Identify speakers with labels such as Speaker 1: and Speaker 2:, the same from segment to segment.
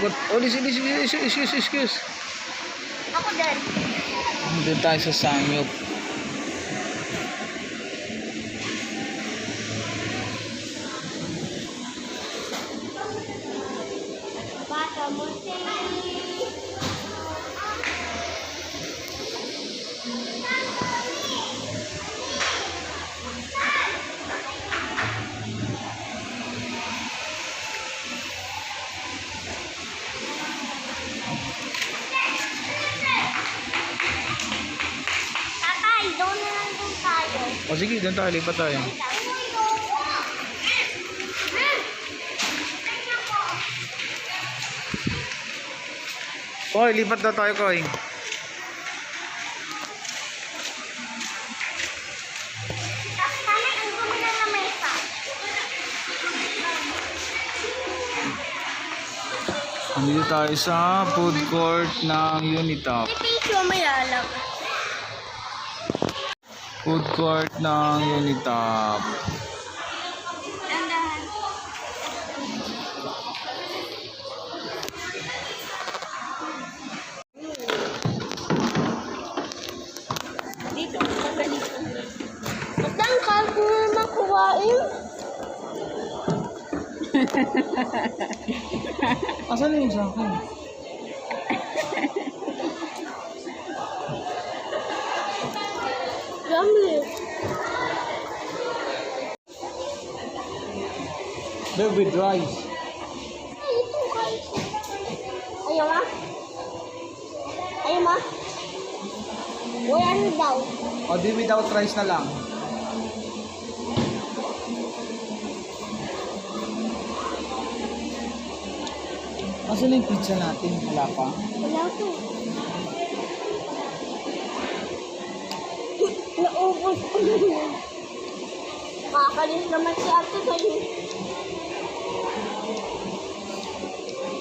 Speaker 1: Oh, excuse.
Speaker 2: Ako din.
Speaker 1: Doon tayo sa Sanyok.
Speaker 2: Baka mo doon na lang doon tayo.
Speaker 1: O sige, doon tayo, lipat tayo. Koy, lipat na tayo, Koy.
Speaker 2: Kami, ang gumila na mesa.
Speaker 1: Nandito tayo sa food court ng Unitop.
Speaker 2: Pipisyo may alam.
Speaker 1: Food court ng Unitop.
Speaker 2: Andahan. Dito, ganito. Ang kalpo na naman kuwain.
Speaker 1: Asan na yung sa akin?
Speaker 2: Yummy.
Speaker 1: They're with rice.
Speaker 2: Ay, ito guys. Ayaw ma? Ayaw ma? Wala na daw.
Speaker 1: O, di without rice na lang. Asan na yung pizza natin? Wala pa?
Speaker 2: Wala to. Naubos ko na yun. Kakalis naman si ate sa'yo.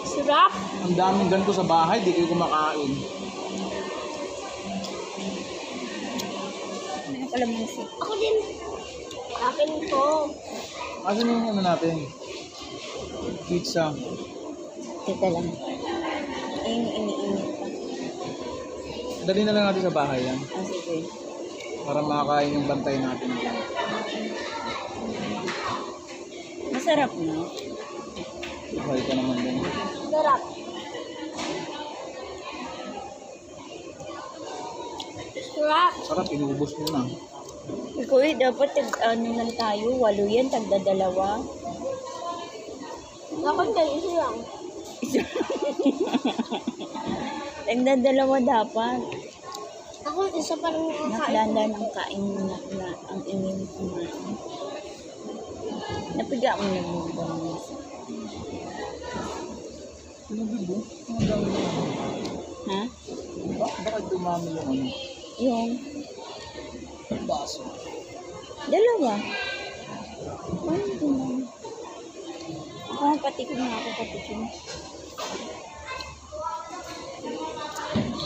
Speaker 2: Sarap.
Speaker 1: Ang daming ganito sa bahay, di kayo kumakain.
Speaker 2: Ano pala musik? Ako din. Akin ito.
Speaker 1: Asan yung ano natin? Pizza.
Speaker 2: Teka lang. Ini-ini-ini pa.
Speaker 1: Dali na lang natin sa bahay yan.
Speaker 2: Ah, sige.
Speaker 1: Para makakain yung bantay natin.
Speaker 2: Masarap na.
Speaker 1: Buhay ka naman din.
Speaker 2: Sarap. Sarap.
Speaker 1: Sarap, inuubos mo na.
Speaker 2: Ikaw dapat ano lang tayo, 8 yan, tagdadalawa. Dapat kayo isa lang. Tagdadalawa dapat. Ako isa pa lang nakakain. Naklanda ng kain na ang ingin kumain. Napiga mo na yung bangus.
Speaker 1: Ano bibo? Ang dami na.
Speaker 2: Ha?
Speaker 1: Bakit dumami yung ano?
Speaker 2: Yung
Speaker 1: Baso.
Speaker 2: dalawa. Ano dumami? Ako patikin na ako patikin.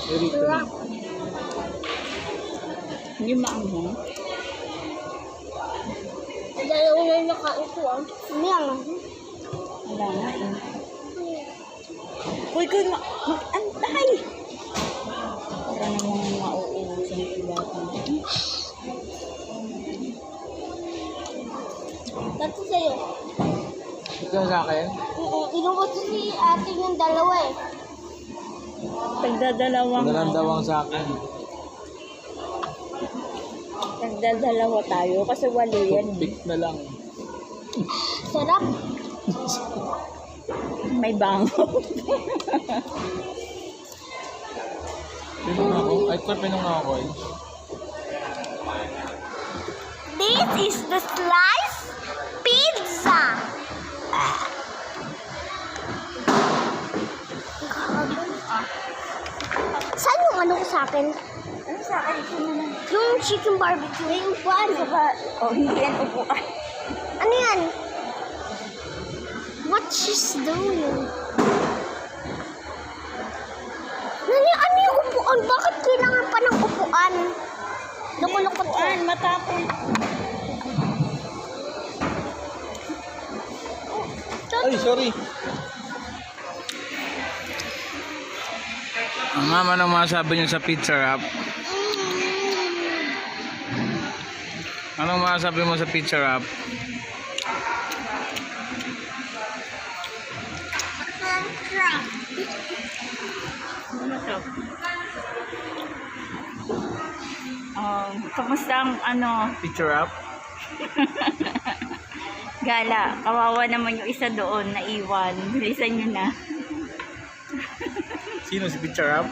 Speaker 1: Very good.
Speaker 2: Hindi maanghang. Dalawa na yung nakain ko ah. Hindi ang wala nga eh. Kuy, mag-antay! Para namang mauubusan yung iba ko. Tatlo sa'yo.
Speaker 1: Ito sa akin?
Speaker 2: Inubos si ate yung dalawa eh. Tagdadalawang
Speaker 1: Dalandawang sa akin.
Speaker 2: Tagdadalawa tayo kasi 8 yan.
Speaker 1: Pick na lang.
Speaker 2: Sarap. May bango.
Speaker 1: Pinong ako? Ay, pinong ako eh.
Speaker 2: This is the slice pizza. Saan yung ano ko sa akin? Ano sa akin? Yung chicken barbecue. Yung upuan. Oh, hindi yan upuan. Ano yan? What she's doing? Ano yung upuan? Bakit kailangan pa ng upuan? Nakulukot upuan, matapon.
Speaker 1: Ay, sorry. Ma'am, anong masasabi niyo sa pizza wrap? Anong masasabi mo sa pizza wrap?
Speaker 3: Ano to? Kamusta ang ano?
Speaker 1: Pizza wrap?
Speaker 3: Gala, kawawa naman yung isa doon na iwan. Bilisan nyo na.
Speaker 1: Sino si pizza wrap?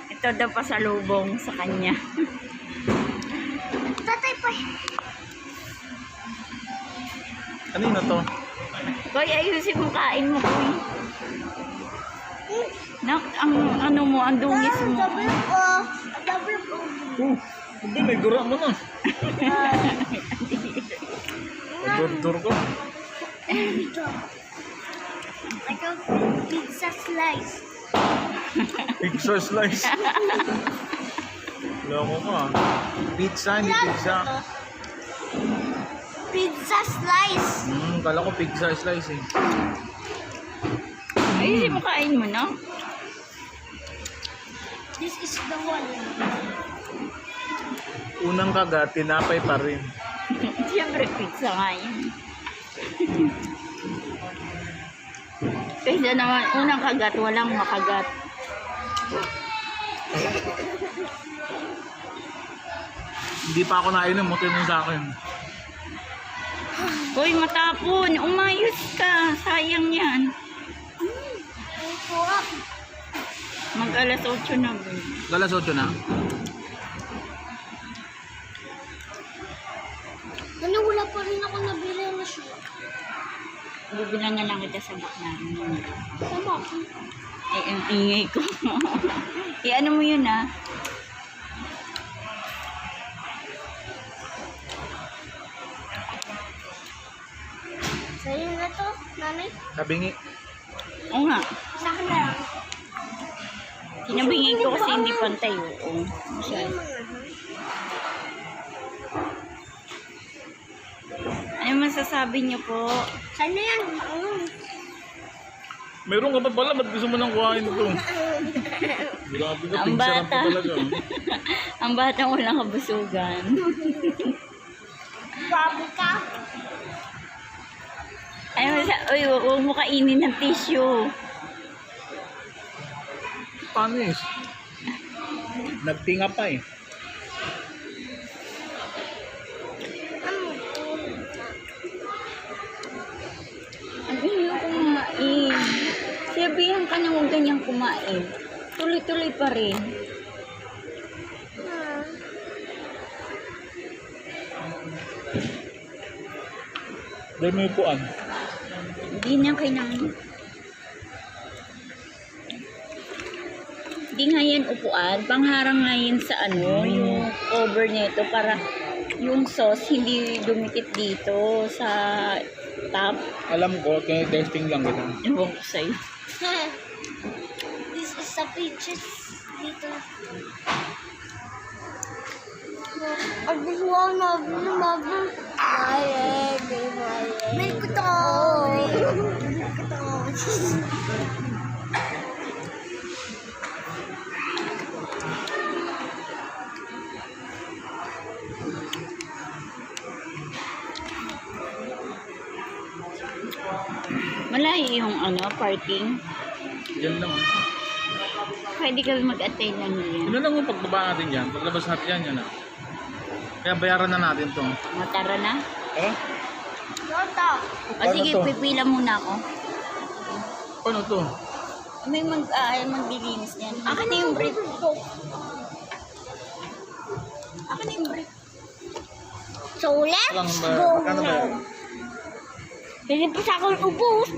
Speaker 3: Ito daw pasalubong sa kanya.
Speaker 2: Tatay pa.
Speaker 1: Kanino to?
Speaker 3: Koy, ayusin mo, kain mo, Koy. Nak, ang ano mo, ang dungis mo.
Speaker 2: Double O.
Speaker 1: Hindi, may gura mo na. Dur ko.
Speaker 2: Like a pizza slice.
Speaker 1: Pizza slice. Loko ka. Pizza, hindi pizza.
Speaker 2: Pizza slice.
Speaker 1: Kala ko pizza slice eh.
Speaker 3: Ayusin mo, kain mo, no?
Speaker 2: This is the one.
Speaker 1: Unang kagat, tinapay pa rin.
Speaker 3: Siyempre, pizza nga yun. Kaysa naman, unang kagat, walang makagat.
Speaker 1: Hindi pa ako nainom, mutin mo sa akin.
Speaker 3: Hoy, matapon. Umayos ka. Sayang yan.
Speaker 2: Ang sarap.
Speaker 3: Mag-alas 8 na.
Speaker 1: Galas 8 na.
Speaker 2: Wala pa rin ako nabili na siya.
Speaker 3: Bibilan na lang kita sa bak namin.
Speaker 2: Sama.
Speaker 3: Eh, ang ingay ko. Ano mo yun, ah?
Speaker 2: Sa'yo na to, nanay?
Speaker 1: Kabingi.
Speaker 3: Oo nga.
Speaker 2: Sa akin na lang.
Speaker 3: Kinabingin ko kasi hindi pantay. Oo. Masyado. Ano masasabi niyo po?
Speaker 2: Saan na yan?
Speaker 1: Mayroon ka pa pala, ba't gusto mo nang kuhain ito? Grabe ka,
Speaker 3: Ang
Speaker 1: pizza wrap
Speaker 3: bata.
Speaker 1: pa talaga.
Speaker 3: Ang bata walang kabusugan.
Speaker 2: Babi ka?
Speaker 3: Uy, huwag mo kainin ng tissue.
Speaker 1: Panis. Nagtinga pa eh.
Speaker 3: Ang iyo kumain. Sabihan ka na huwag ganyang kumain. Tuloy-tuloy pa rin.
Speaker 1: Dahil may upuan.
Speaker 3: Hindi na kailangan. Hindi nga yan upuan. Pangharang nga yan sa ano, yung cover nito para yung sauce hindi dumikit dito sa top.
Speaker 1: Alam ko, kaya testing lang kita.
Speaker 3: Ewan ko sa'yo.
Speaker 2: This is the peaches dito. I just wanna be mother. Milk to. Milk to.
Speaker 3: Malayo yung ano, parking.
Speaker 1: Yan lang.
Speaker 3: Pwede kami mag-attend ng yan.
Speaker 1: Yun lang yung pagbaba natin dyan. Paglabas natin yan, yan ah. Kaya bayaran na natin to.
Speaker 3: Matara na.
Speaker 1: Eh?
Speaker 2: Lota.
Speaker 3: O sige,
Speaker 1: to?
Speaker 3: pipila muna ako.
Speaker 1: Paano to?
Speaker 3: May maglilinis yan. Akin na yung brief. Akin na yung brief.
Speaker 2: So let's
Speaker 1: Walang
Speaker 2: go
Speaker 1: magkano ba?
Speaker 2: now. Pilipas ako ng ubos.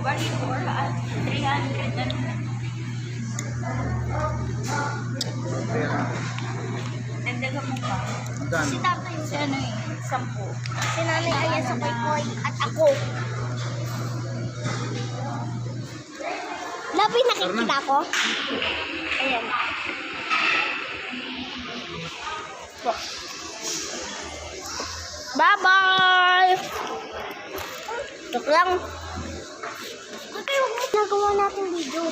Speaker 3: Bali, 300 na. Dagdagan mo pa.
Speaker 1: Magkano?
Speaker 2: Si tatay,
Speaker 3: Kasi ano eh, 10.
Speaker 2: si nanay kaya sa koy at ako. Labi nakikita ko. Ayan. po. Bye-bye! Joke lang. Okay, huwag mo nagawa natin video.